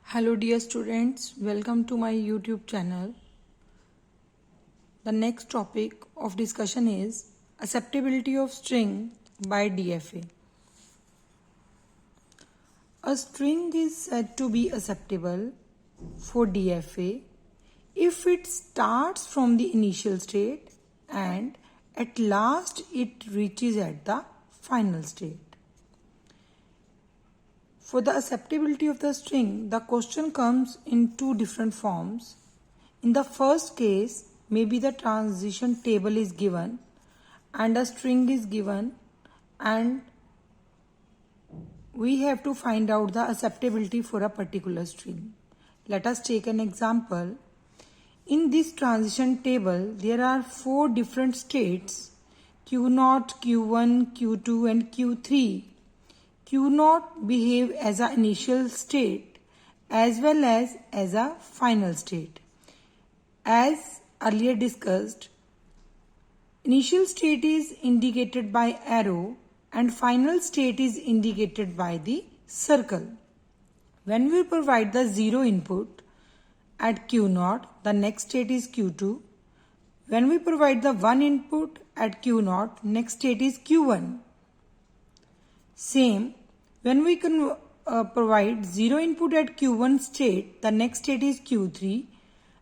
Hello dear students, welcome to my YouTube channel. The next topic of discussion is acceptability of string by DFA. A string is said to be acceptable for DFA if it starts from the initial state and at last it reaches at the final state. For the acceptability of the string, the question comes in two different forms. In the first case, maybe the transition table is given and a string is given and we have to find out the acceptability for a particular string. Let us take an example. In this transition table, there are four different states: Q0, Q1, Q2 and Q3. Q0 behave as an initial state as well as a final state. As earlier discussed, initial state is indicated by arrow and final state is indicated by the circle. When we provide the 0 input at Q0, the next state is Q2. When we provide the 1 input at Q0, next state is Q1. Same, when we can provide 0 input at Q1 state, the next state is Q3.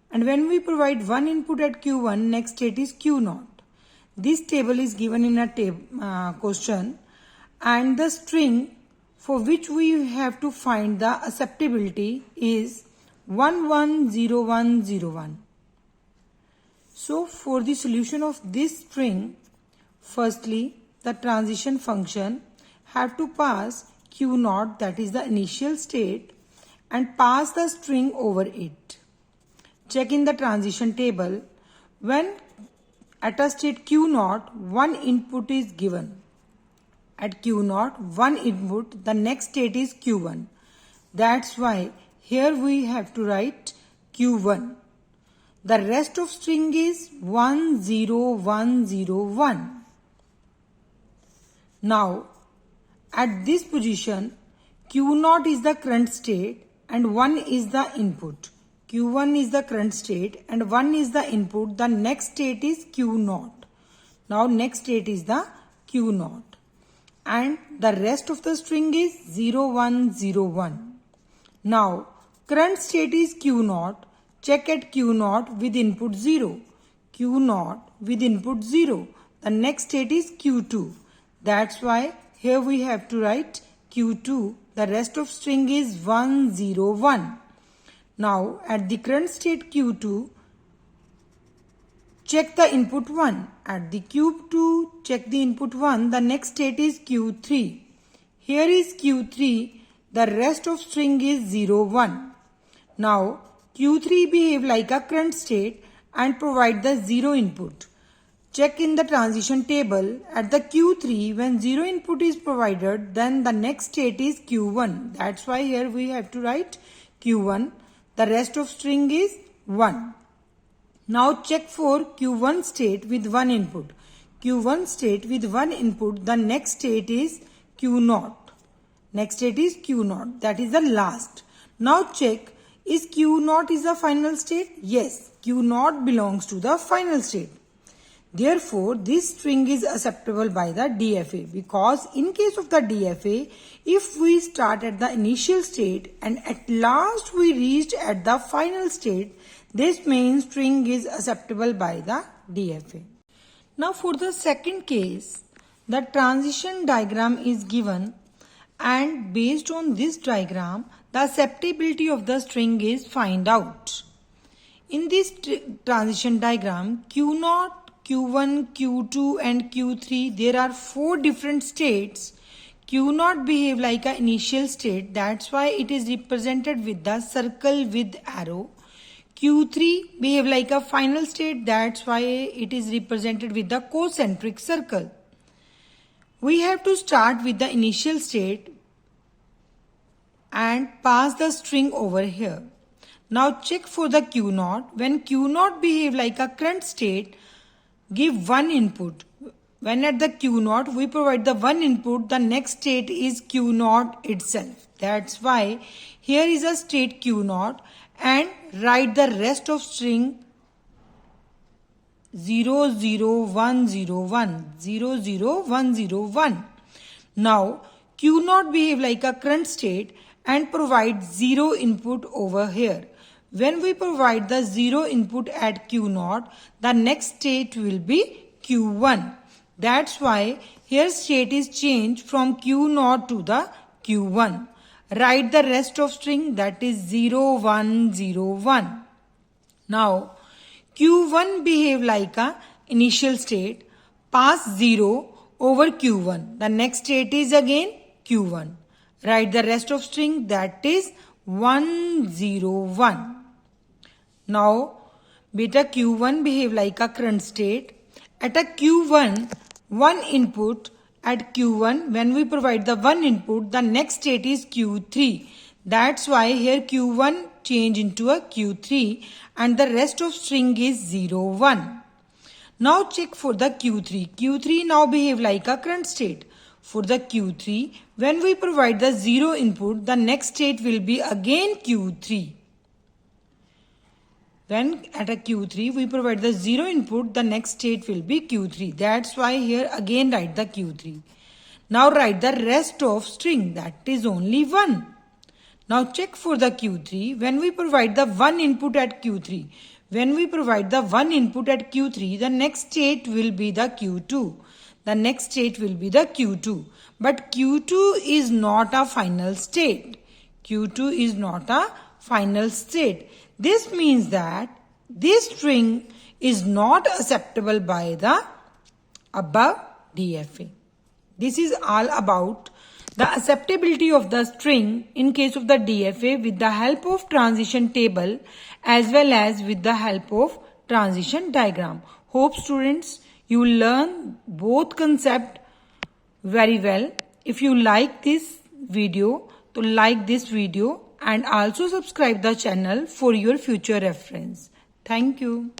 And when we provide 1 input at Q1, next state is Q0. This table is given in a question, and the string for which we have to find the acceptability is 110101. So for the solution of this string, firstly the transition function have to pass Q0, that is the initial state, and pass the string over it. Check in the transition table. When at a state Q0, one input is given. At Q0, one input, the next state is Q1. That's why here we have to write Q1. The rest of string is 10101. Now, at this position, Q0 is the current state and 1 is the input. Q1 is the current state and 1 is the input. The next state is Q0. Now next state is the Q0. And the rest of the string is 0101. Now current state is Q0. Check at Q0 with input 0. Q0 with input 0. The next state is Q2. That's why here we have to write Q2. The rest of string is 101. Now at the current state Q2, check the input 1. At the Q2, check the input 1. The next state is Q3. Here is Q3. The rest of string is 01. Now Q3 behave like a current state and provide the 0 input. Check in the transition table. At the Q3, when 0 input is provided, then the next state is Q1. That's why here we have to write Q1. The rest of string is 1. Now check for Q1 state with 1 input. Q1 state with 1 input, the next state is Q0. Next state is Q0. That is the last. Now check, is Q0 is the final state? Yes, Q0 belongs to the final state. Therefore, this string is acceptable by the DFA, because in case of the DFA, if we start at the initial state and at last we reached at the final state, this means string is acceptable by the DFA. Now for the second case, the transition diagram is given, and based on this diagram, the acceptability of the string is find out. In this transition diagram, Q0, Q1, Q2 and Q3, there are four different states. Q0 behave like an initial state, that's why it is represented with the circle with arrow. Q3 behave like a final state, that's why it is represented with the concentric circle. We have to start with the initial state and pass the string over here. Now check for the Q0. When Q0 behave like a current state, give 1 input. when at the Q naught we provide the one input, the next state is Q naught itself. That's why here is a state Q naught and write the rest of string 00101, 00101. Now Q naught behave like a current state and provide 0 input over here. When we provide the 0 input at Q naught, the next state will be Q1. That's why here state is changed from Q naught to the Q1. Write the rest of string, that is 0101. Now Q1 behave like a initial state, pass 0 over Q1. The next state is again Q1. Write the rest of string, that is 101. Now beta Q1 behave like a current state. At a Q1, one input at Q1, when we provide the one input, the next state is Q3. That's why here Q1 change into a Q3 and the rest of string is 01. Now check for the Q3. Q3 now behave like a current state. For the Q3, when we provide the 0 input, the next state will be again Q3. When at a Q3 we provide the 0 input, the next state will be Q3. That's why here again write the Q3. Now write the rest of string, that is only 1. Now check for the Q3. When we provide the 1 input at Q3, when we provide the 1 input at Q3, the next state will be the Q2. The next state will be the Q2. But Q2 is not a final state. Q2 is not a final state. This means that this string is not acceptable by the above DFA. This is all about the acceptability of the string in case of the DFA with the help of transition table as well as with the help of transition diagram. Hope students you will learn both concepts very well. If you like this video, so like this video and also subscribe the channel for your future reference. Thank you.